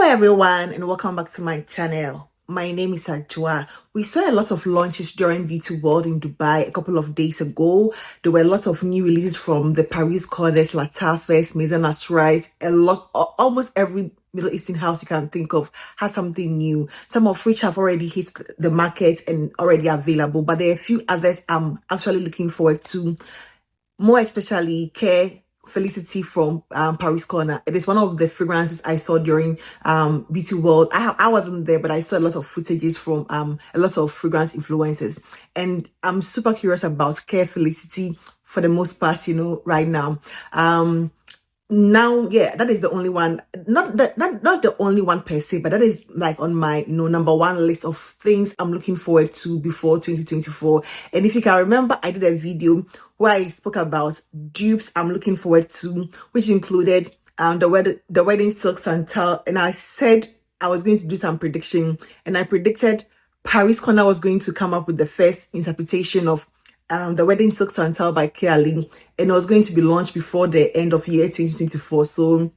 Hello everyone and welcome back to my channel. My name is Asrar. We saw a lot of launches during Beauty World in Dubai a couple of days ago. There were a lot of new releases from the Paris corners, Lattafa, Maison, Asrar. Almost every Middle Eastern house you can think of has something new. Some of which have already hit the market and already available, but there are a few others I'm actually looking forward to. More especially Care Felicity from Paris Corner. It is one of the fragrances I saw during Beauty World. I wasn't there, but I saw a lot of footages from a lot of fragrance influencers, and I'm super curious about Care Felicity for the most part, right now. Now, yeah, that is the only one, not the only one per se, but that is like on my number one list of things I'm looking forward to before 2024. And if you can remember, I did a video where I spoke about dupes I'm looking forward to, which included the wedding silk Santal, and I said I was going to do some prediction, and I predicted Paris Corner was going to come up with the first interpretation of the wedding silk Santal by Kayali, and it was going to be launched before the end of year 2024. So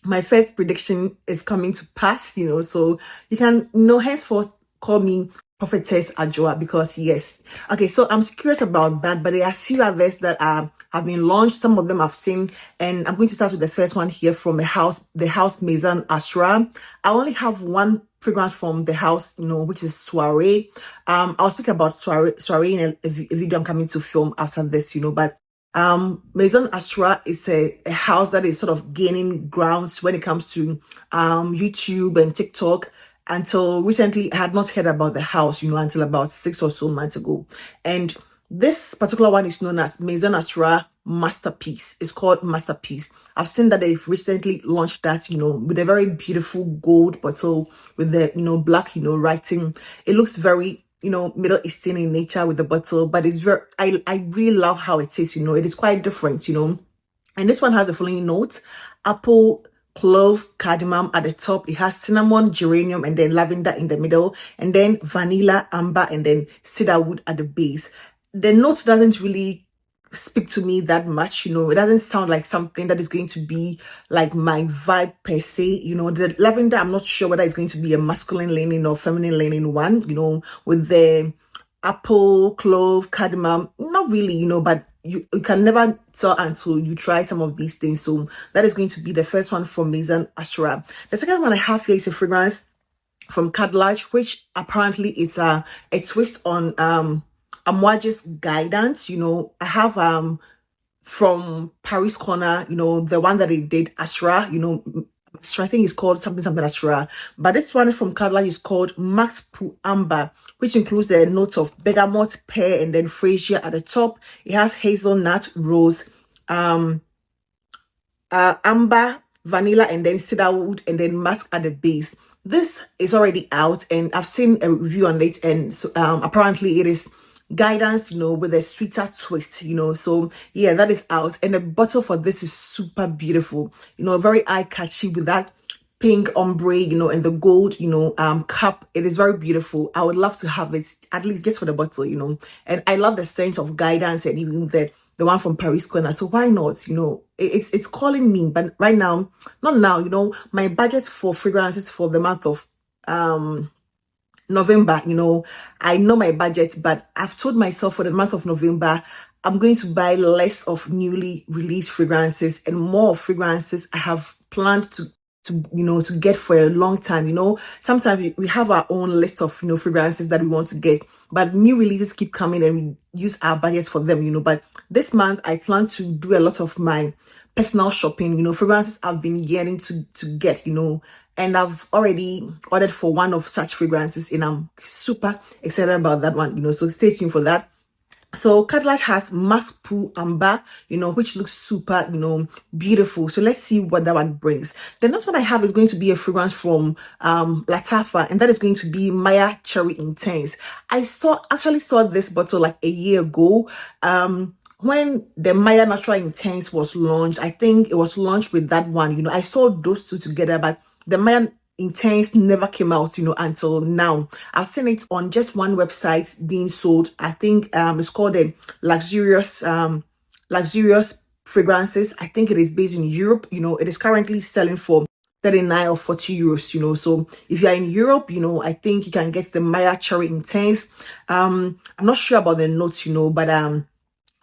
my first prediction is coming to pass, so you can henceforth call me Prophetess Asrar, because yes. Okay, so I'm curious about that, but there are a few others that have been launched. Some of them I've seen, and I'm going to start with the first one here from the house Maison Asrar. I only have one fragrance from the house, which is Soiree. I'll speak about Soiree in a video I'm coming to film after this, but Maison Asrar is a house that is sort of gaining grounds when it comes to YouTube and TikTok. Until recently, I had not heard about the house, until about 6 or so months ago. And this particular one is known as Maison Asrar Masterpiece. It's called Masterpiece. I've seen that they've recently launched that, with a very beautiful gold bottle with the, black, writing. It looks very, Middle Eastern in nature with the bottle, but it's very, I really love how it is, it is quite different, And this one has the following notes: apple, clove, cardamom at the top. It has cinnamon, geranium, and then lavender in the middle, and then vanilla, amber, and then cedarwood at the base. The note doesn't really speak to me that much, it doesn't sound like something that is going to be like my vibe per se. The lavender, I'm not sure whether it's going to be a masculine leaning or feminine leaning one, with the apple, clove, cardamom, not really, but you can never tell until you try some of these things. So that is going to be the first one from Maison Asrar. The second one I have here is a fragrance from Khadlaj, which apparently is a twist on Amwage's guidance. I have from Paris Corner, the one that he did, Asrar, I think it's called something Asrar. But this one from Khadlaj is called Max Pour Amber, which includes the notes of bergamot, pear, and then freesia at the top. It has hazelnut, rose, amber, vanilla, and then cedarwood, and then musk at the base. This is already out, and I've seen a review on it, and so, apparently it is guidance, with a sweeter twist, so yeah, that is out. And the bottle for this is super beautiful, very eye-catchy with that pink ombre, and the gold, cup. It is very beautiful. I would love to have it, at least just for the bottle, and I love the scent of guidance and even the one from Paris Corner. So why not, it's calling me. But right now, not now, my budget for fragrances for the month of November, I know my budget, but I've told myself for the month of November, I'm going to buy less of newly released fragrances and more fragrances I have planned to get for a long time. Sometimes we have our own list of, fragrances that we want to get, but new releases keep coming and we use our budgets for them, but this month I plan to do a lot of my personal shopping, fragrances I've been yearning to get, and I've already ordered for one of such fragrances, and I'm super excited about that one, so stay tuned for that. So Khadlaj has Max Pour Amber, which looks super, beautiful. So let's see what that one brings. The next one I have is going to be a fragrance from Lattafa, and that is going to be Maya Cherry Intense. I actually saw this bottle like a year ago. When the Maya Natural Intense was launched, I think it was launched with that one. I saw those two together, but the Maya Intense never came out, until now. I've seen it on just one website being sold. I think it's called a luxurious fragrances. I think it is based in Europe. It is currently selling for 39 or 40 euros, So if you're in Europe, I think you can get the Maya Cherry Intense. I'm not sure about the notes, but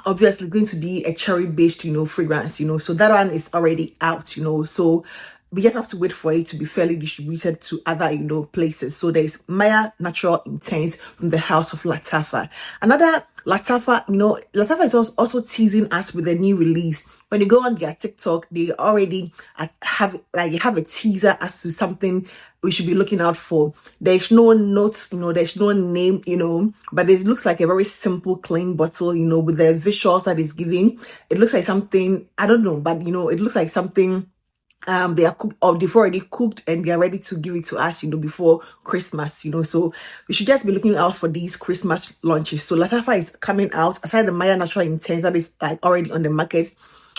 obviously going to be a cherry based fragrance, so that one is already out, so we just have to wait for it to be fairly distributed to other places. So there's Maya Natural Intense from the house of Lattafa. Another Lattafa, Lattafa is also teasing us with a new release. When you go on their TikTok, they already have a teaser as to something we should be looking out for. There's no notes, there's no name, but it looks like a very simple, clean bottle, with the visuals that it's giving. It looks like something, I don't know, but it looks like something they are cooked, or they've already cooked and they are ready to give it to us, before Christmas, so we should just be looking out for these Christmas launches. So Lattafa is coming out, aside the Maya Natural Intense that is like already on the market.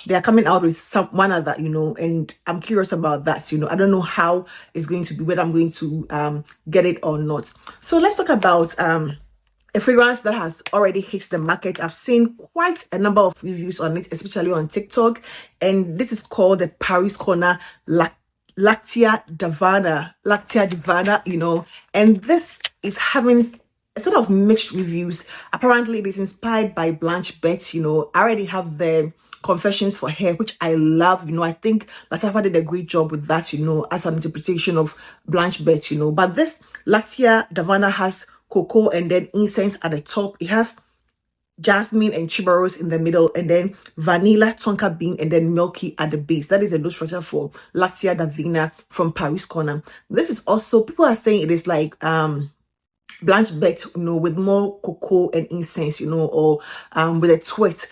They are coming out with one other, and I'm curious about that, I don't know how it's going to be, whether I'm going to get it or not. So let's talk about a fragrance that has already hit the market. I've seen quite a number of reviews on it, especially on TikTok, and this is called the Paris Corner Lactia Divana, and this is having a sort of mixed reviews. Apparently it is inspired by Blanche Bett. I already have the Confessions for Hair, which I love. I think Lattafa did a great job with that, as an interpretation of Blanche Bett, but this Lactia Divana has cocoa and then incense at the top. It has jasmine and tuberose in the middle, and then vanilla, tonka bean, and then milky at the base. That is a nose structure for Lactia Divina from Paris Corner. This is also, people are saying it is like Blanche Bett, with more cocoa and incense, or with a twist.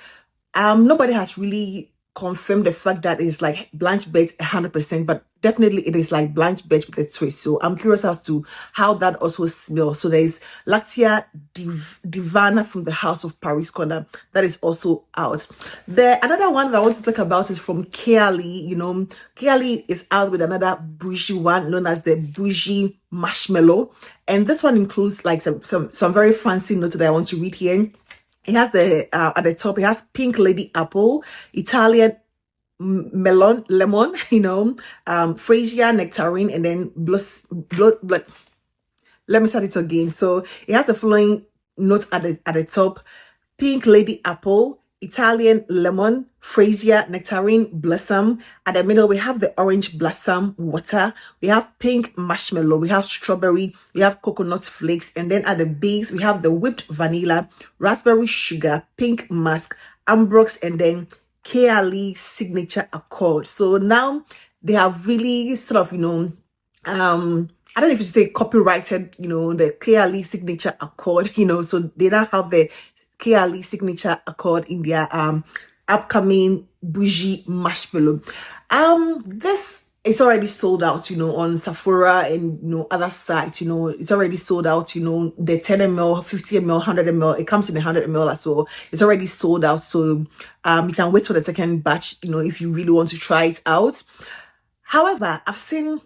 Nobody has really confirmed the fact that it's like Blanche Bett 100%, but definitely it is like Blanche Bett with a twist. So I'm curious as to how that also smells. So there's Lactia Divana from the house of Paris Corner that is also out. Another one that I want to talk about is from Kayali. Kayali is out with another Boujee one known as the Boujee Marshmallow, and this one includes like some very fancy notes that I want to read here. It has at the top, it has Pink Lady Apple, Italian lemon, Freesia Nectarine, and then let me start it again. So it has the following notes at the top: Pink Lady Apple, Italian lemon, Freesia Nectarine Blossom. At the middle, we have the orange blossom water. We have pink marshmallow. We have strawberry. We have coconut flakes. And then at the base, we have the whipped vanilla, raspberry sugar, pink musk, ambrox, and then Kayali signature accord. So now they have really sort of, I don't know if you should say copyrighted, the Kayali signature accord, so they now have the Kayali signature accord in their upcoming Boujee Marshmallow. This is already sold out, on Sephora and other sites. It's already sold out. The 10 ml, 50 ml, 100 ml. It comes in 100 ml or so. It's already sold out. So you can wait for the second batch. If you really want to try it out. However, I've seen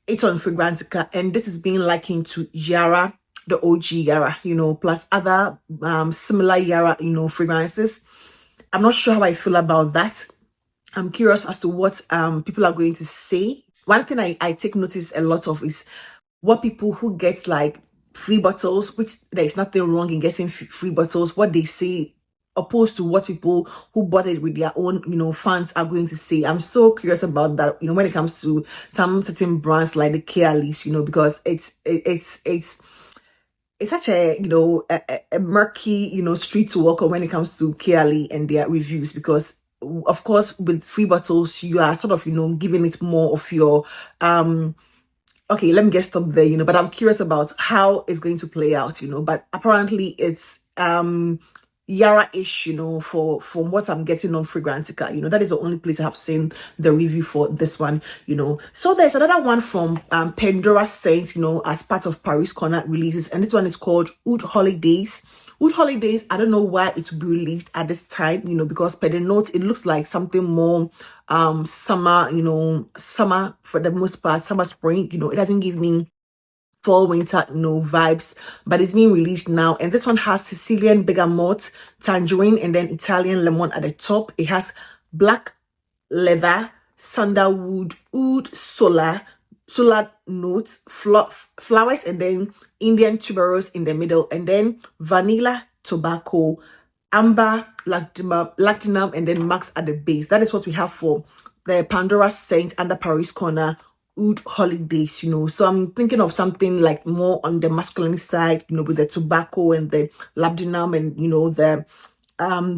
it on Fragrantica, and this is being likened to Yara, the OG Yara, plus other similar Yara, fragrances. I'm not sure how I feel about that. I'm curious as to what people are going to say. One thing I take notice a lot of is what people who get like free bottles, which there is nothing wrong in getting free bottles, what they say opposed to what people who bought it with their own, funds are going to say. I'm so curious about that, when it comes to some certain brands like the Kayali, because it's such a a murky street to walk on when it comes to Kayali and their reviews, because of course with free bottles you are sort of giving it more of your okay, let me get stop there, but I'm curious about how it's going to play out, but apparently it's Yara-ish, from what I'm getting on Fragrantica, that is the only place I have seen the review for this one, So there's another one from Pandora Saints, as part of Paris Corner releases, and this one is called Oud Holidays. Oud Holidays, I don't know why it will be released at this time, because per the note, it looks like something more summer, summer for the most part, summer, spring, it doesn't give me fall, winter, vibes, but it's being released now. And this one has Sicilian bergamot, tangerine, and then Italian lemon at the top. It has black leather, sandalwood, oud, solar notes, flowers, and then Indian tuberose in the middle, and then vanilla, tobacco, amber, lactinum, and then max at the base. That is what we have for the Pandora scent under Paris corner oud holidays. So I'm thinking of something like more on the masculine side, with the tobacco and the labdanum and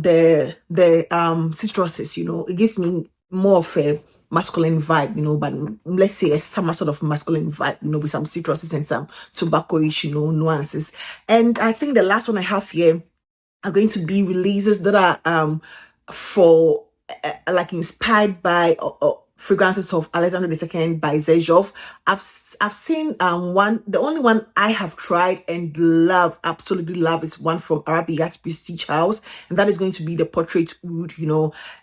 the citruses. It gives me more of a masculine vibe, but let's say a summer sort of masculine vibe, with some citruses and some tobacco-ish, nuances. And I think the last one I have here are going to be releases that are for like inspired by fragrances of Alexandria II by Zejov. I've seen the only one I have tried and love, absolutely love, is one from Arabian's Prestige House, and that is going to be the Portrait Oud.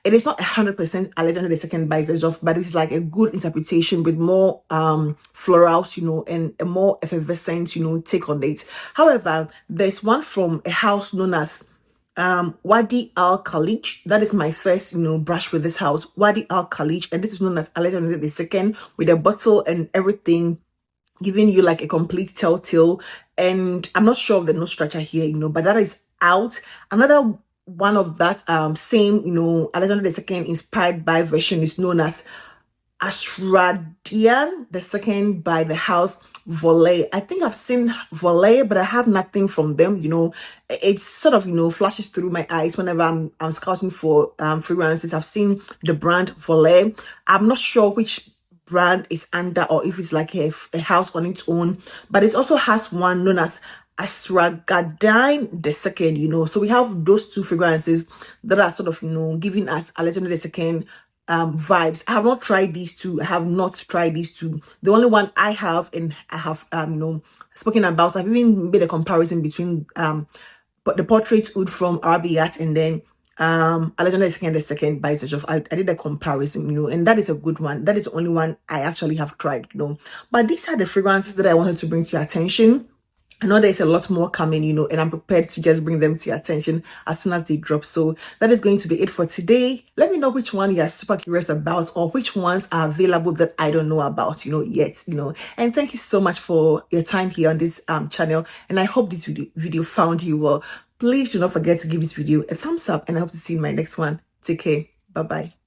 It is not 100% Alexandria II by Zejov, but it's like a good interpretation with more florals, and a more effervescent, take on it. However, there's one from a house known as Wadi Al Khalij. That is my first brush with this house, Wadi Al Khalij, and this is known as Alexandria II, with a bottle and everything, giving you like a complete telltale. And I'm not sure of the nose structure here, but that is out. Another one of that same Alexandria II inspired by version is known as Asrar II by the house Volet. I think I've seen Volet, but I have nothing from them. It's sort of flashes through my eyes whenever I'm scouting for fragrances. I've seen the brand Volet. I'm not sure which brand is under, or if it's like a house on its own, but it also has one known as Asrar II. So we have those two fragrances that are sort of giving us Alexandria II vibes. I have not tried these two. The only one I have, and I have spoken about, I've even made a comparison between but the Portrait Oud from Arabian and then Alexandria II by Zejov. I did a comparison, and that is a good one. That is the only one I actually have tried, But these are the fragrances that I wanted to bring to your attention. I know there's a lot more coming, and I'm prepared to just bring them to your attention as soon as they drop. So that is going to be it for today. Let me know which one you are super curious about, or which ones are available that I don't know about, yet, And thank you so much for your time here on this channel. And I hope this video found you well. Please do not forget to give this video a thumbs up, and I hope to see you in my next one. Take care. Bye-bye.